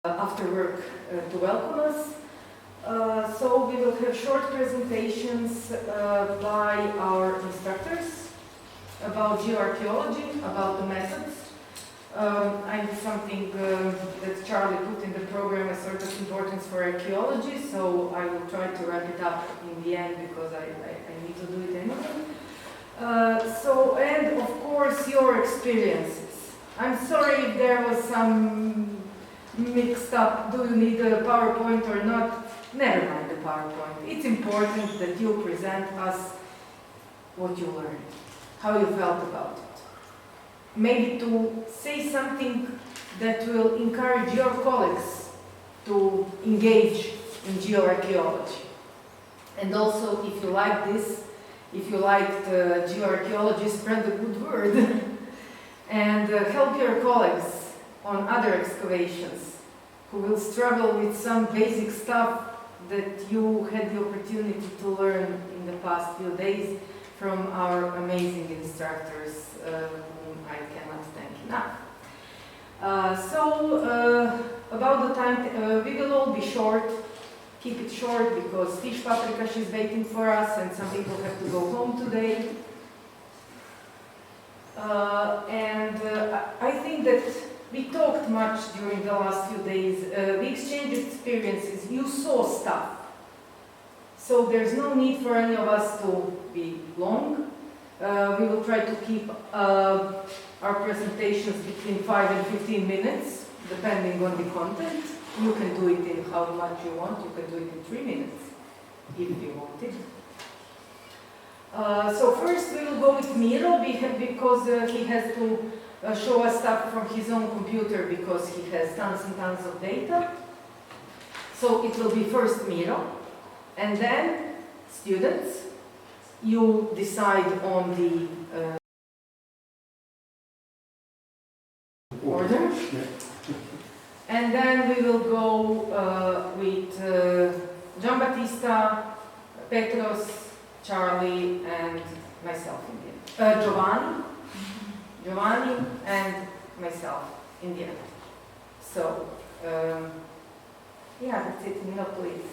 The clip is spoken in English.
after work to welcome us. So we will have short presentations by our instructors about geoarchaeology, about the methods. And something that Charlie put in the program as sort of importance for archaeology, so I will try to wrap it up in the end because I need to do it anyway. And of course your experiences. I'm sorry if there was some mixed up, do you need a PowerPoint or not? Never mind the PowerPoint. It's important that you present us what you learned, how you felt about it. Maybe to say something that will encourage your colleagues to engage in geoarchaeology. And also, if you like this, if you liked geoarchaeology, spread the good word and help your colleagues on other excavations who will struggle with some basic stuff that you had the opportunity to learn in the past few days from our amazing instructors, whom I cannot thank enough. About the time, we will all be short. Keep it short because fish paprikash is waiting for us and some people have to go home today. I think that we talked much during the last few days. We exchanged experiences. You saw stuff. So there's no need for any of us to be long. We will try to keep our presentations between 5 and 15 minutes, depending on the content. You can do it in how much you want. You can do it in 3 minutes, if you want it. So first we will go with Miro, because he has to show us stuff from his own computer because he has tons and tons of data. So it will be first Miro, and then students, you decide on the order. And then we will go with Giambattista, Petros, Charlie, and myself in the end. Giovanni and myself in the end. So, yeah, that's it. Milo, please.